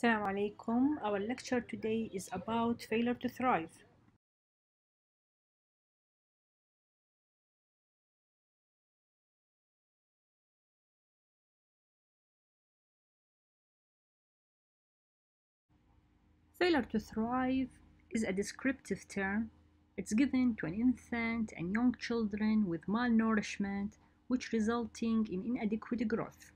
Assalamu alaikum. Our lecture today is about failure to thrive. Failure to thrive is a descriptive term. It's given to an infant and young children with malnourishment, which resulting in inadequate growth.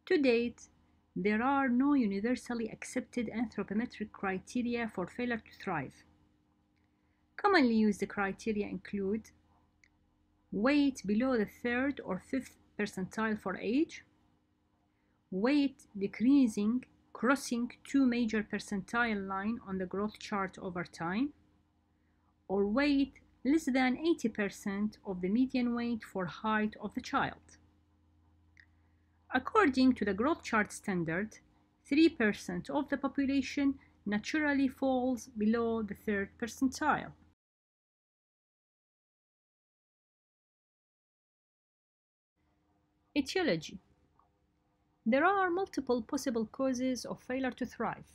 To date, there are no universally accepted anthropometric criteria for failure to thrive. Commonly used criteria include weight below the third or fifth percentile for age, weight decreasing crossing two major percentile line on the growth chart over time, or weight less than 80% of the median weight for height of the child. According to the growth chart standard, 3% of the population naturally falls below the third percentile. Etiology. There are multiple possible causes of failure to thrive.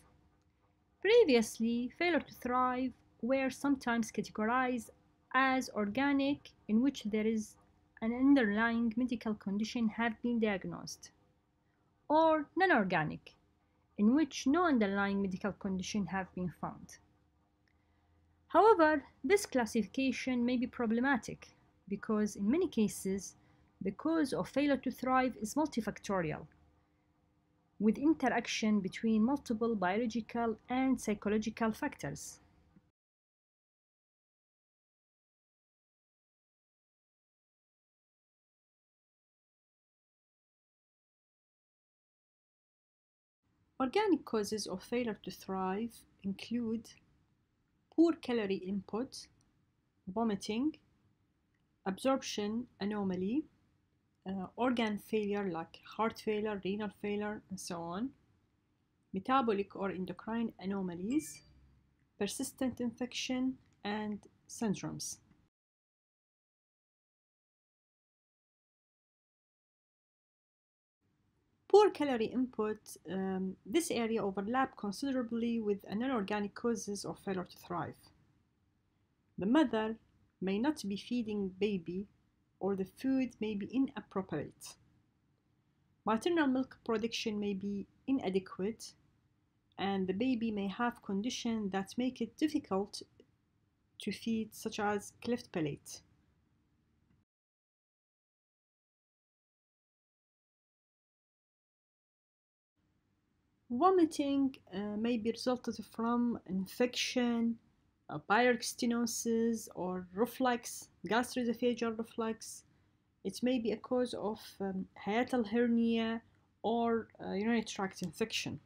Previously, failure to thrive were sometimes categorized as organic, in which there is an underlying medical condition have been diagnosed, or non-organic, in which no underlying medical condition have been found. However, this classification may be problematic because in many cases, the cause of failure to thrive is multifactorial, with interaction between multiple biological and psychological factors. Organic causes of failure to thrive include poor calorie input, vomiting, absorption anomaly, organ failure like heart failure, renal failure, and so on, metabolic or endocrine anomalies, persistent infection, and syndromes. Poor calorie input, this area overlaps considerably with non-organic causes of failure to thrive. The mother may not be feeding baby or the food may be inappropriate. Maternal milk production may be inadequate and the baby may have conditions that make it difficult to feed, such as cleft palate. Vomiting may be resulted from infection, pyloric stenosis, or reflux, gastroesophageal reflux. It may be a cause of hiatal hernia or urinary tract infection.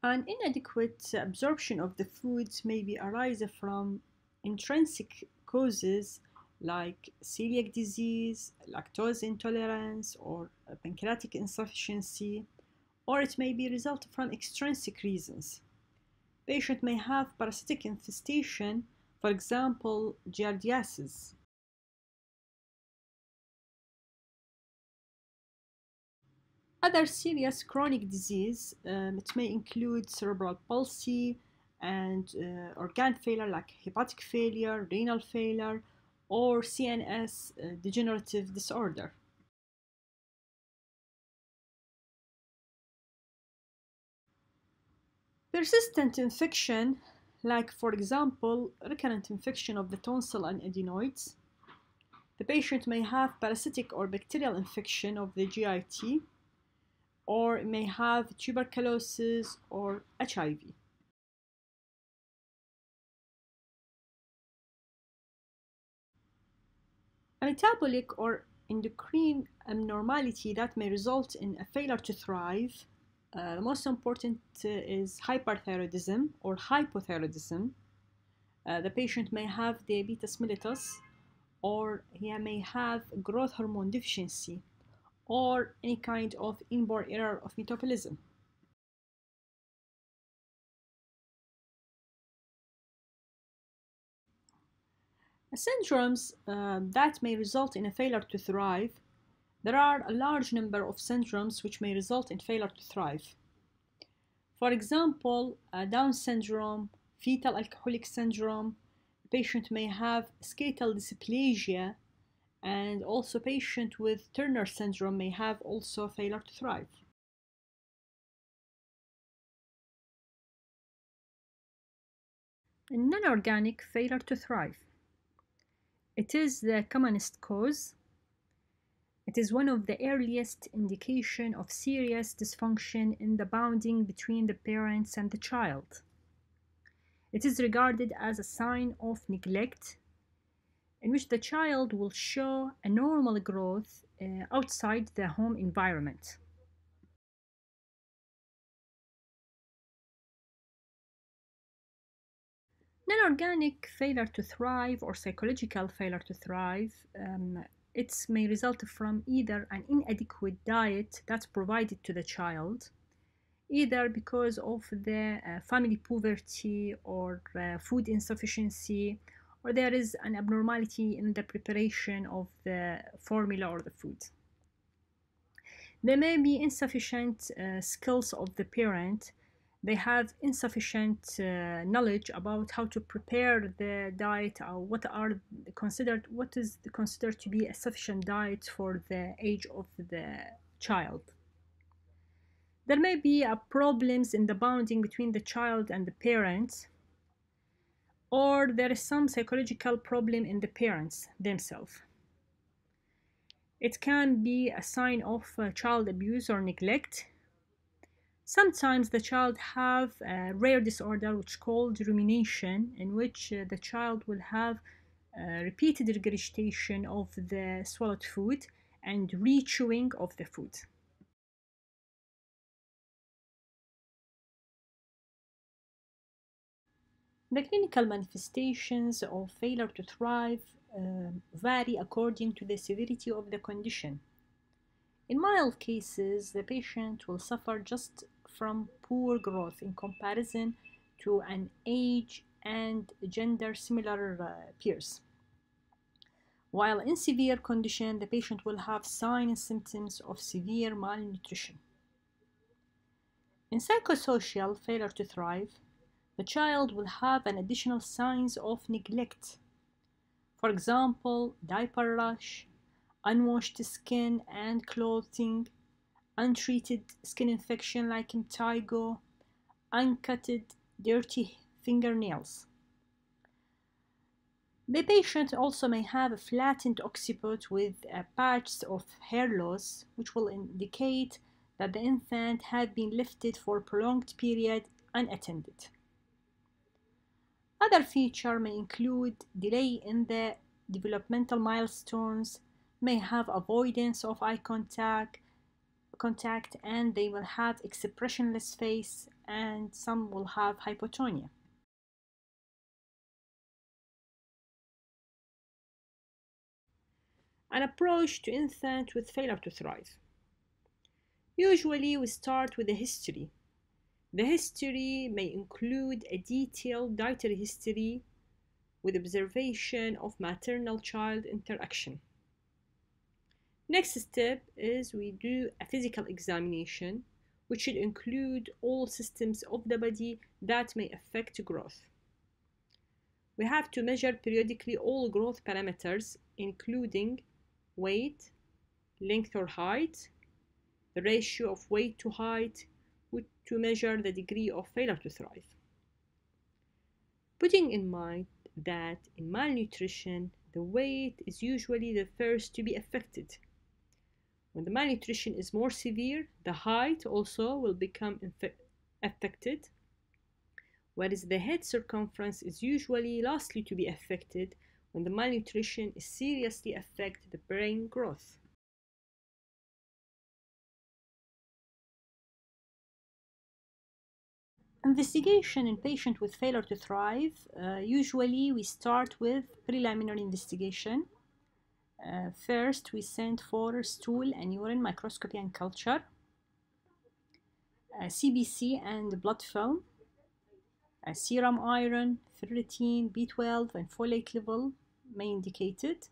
An inadequate absorption of the foods may be arise from intrinsic causes like celiac disease, lactose intolerance, or pancreatic insufficiency, or it may be result from extrinsic reasons. Patient may have parasitic infestation, for example, giardiasis. Other serious chronic disease, it may include cerebral palsy and organ failure like hepatic failure, renal failure, or CNS degenerative disorder. Persistent infection, like for example, recurrent infection of the tonsil and adenoids. The patient may have parasitic or bacterial infection of the GIT, or may have tuberculosis or HIV. A metabolic or endocrine abnormality that may result in a failure to thrive. The most important is hyperthyroidism or hypothyroidism. The patient may have diabetes mellitus, or he may have growth hormone deficiency, or any kind of inborn error of metabolism. Syndromes that may result in a failure to thrive. There are a large number of syndromes which may result in failure to thrive. For example, Down syndrome, fetal alcoholic syndrome, the patient may have skeletal dysplasia, and also patient with Turner syndrome may have also failure to thrive. Non-organic failure to thrive. It is the commonest cause. It is one of the earliest indication of serious dysfunction in the bonding between the parents and the child. It is regarded as a sign of neglect in which the child will show a normal growth outside the home environment. Non-organic failure to thrive or psychological failure to thrive, it may result from either an inadequate diet that's provided to the child, either because of the family poverty or food insufficiency, or there is an abnormality in the preparation of the formula or the food. There may be insufficient skills of the parent. They have insufficient knowledge about how to prepare the diet or what is considered to be a sufficient diet for the age of the child. There may be problems in the bonding between the child and the parents, or there is some psychological problem in the parents themselves. It can be a sign of child abuse or neglect. Sometimes the child have a rare disorder which is called rumination, in which the child will have repeated regurgitation of the swallowed food and re-chewing of the food. The clinical manifestations of failure to thrive vary according to the severity of the condition. In mild cases, the patient will suffer just from poor growth in comparison to an age and gender similar peers. While in severe condition, the patient will have signs and symptoms of severe malnutrition. In psychosocial failure to thrive, the child will have an additional signs of neglect. For example, diaper rash, unwashed skin and clothing, untreated skin infection like impetigo, uncutted, dirty fingernails. The patient also may have a flattened occiput with a patch of hair loss, which will indicate that the infant had been lifted for a prolonged period unattended. Other features may include delay in the developmental milestones, may have avoidance of eye contact, and they will have expressionless face, and some will have hypotonia. An approach to infant with failure to thrive. Usually we start with a history. The history may include a detailed dietary history with observation of maternal-child interaction. Next step is we do a physical examination, which should include all systems of the body that may affect growth. We have to measure periodically all growth parameters, including weight, length or height, the ratio of weight to height, to measure the degree of failure to thrive. Putting in mind that in malnutrition, the weight is usually the first to be affected. When the malnutrition is more severe, the height also will become affected, whereas the head circumference is usually lastly to be affected when the malnutrition is seriously affect the brain growth. Investigation in patient with failure to thrive. Usually we start with preliminary investigation. First, we send for stool and urine microscopy and culture, CBC and blood film, serum iron, ferritin, B12, and folate level, may indicate it.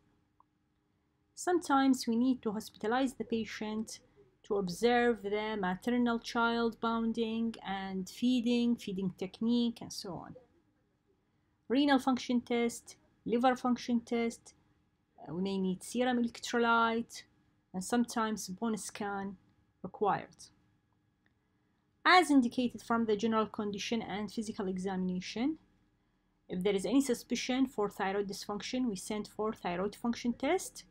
Sometimes we need to hospitalize the patient to observe the maternal-child bonding and feeding technique, and so on. Renal function test, liver function test, we may need serum electrolyte, and sometimes bone scan required. As indicated from the general condition and physical examination, if there is any suspicion for thyroid dysfunction, we send for thyroid function test.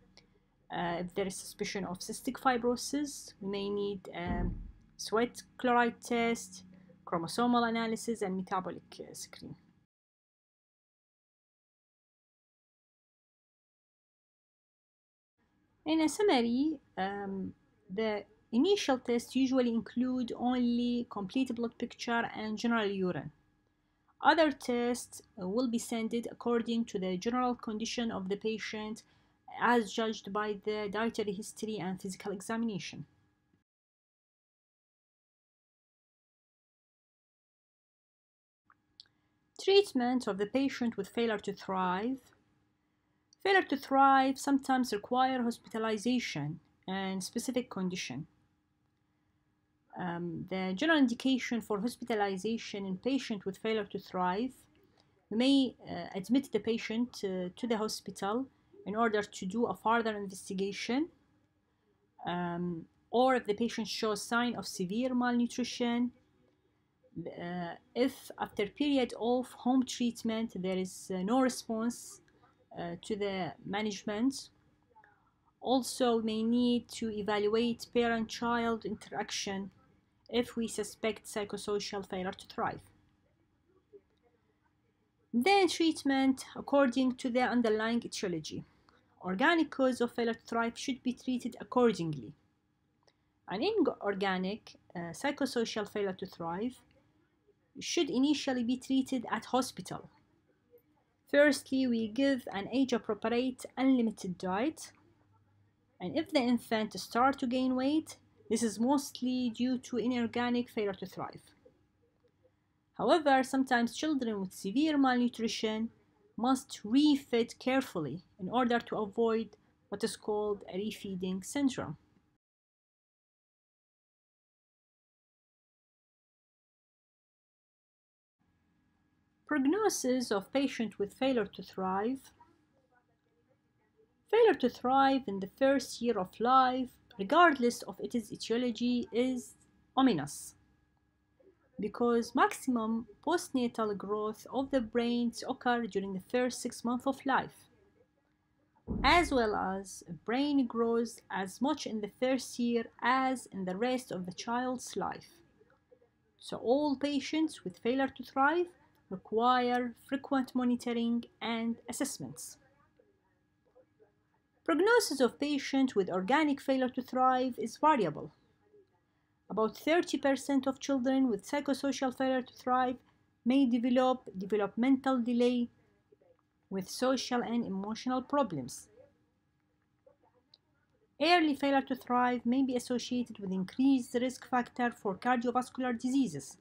If there is suspicion of cystic fibrosis, we may need sweat chloride test, chromosomal analysis, and metabolic screen. In a summary, the initial tests usually include only complete blood picture and general urine. Other tests will be sent according to the general condition of the patient as judged by the dietary history and physical examination. Treatment of the patient with failure to thrive. Failure to thrive sometimes require hospitalization and specific condition. The general indication for hospitalization in patient with failure to thrive, we may admit the patient to the hospital in order to do a further investigation, or if the patient shows sign of severe malnutrition, if after period of home treatment there is no response to the management. Also, we may need to evaluate parent-child interaction if we suspect psychosocial failure to thrive. Then treatment according to the underlying etiology. Organic cause of failure to thrive should be treated accordingly. An inorganic psychosocial failure to thrive should initially be treated at hospital. Firstly, we give an age-appropriate unlimited diet, and if the infant starts to gain weight, this is mostly due to inorganic failure to thrive. However, sometimes children with severe malnutrition must refeed carefully in order to avoid what is called a refeeding syndrome. Prognosis of patient with failure to thrive. Failure to thrive in the first year of life, regardless of its etiology, is ominous because maximum postnatal growth of the brains occur during the first 6 months of life, as well as brain grows as much in the first year as in the rest of the child's life. So all patients with failure to thrive require frequent monitoring and assessments. Prognosis of patients with organic failure to thrive is variable. About 30% of children with psychosocial failure to thrive may develop developmental delay with social and emotional problems. Early failure to thrive may be associated with increased risk factor for cardiovascular diseases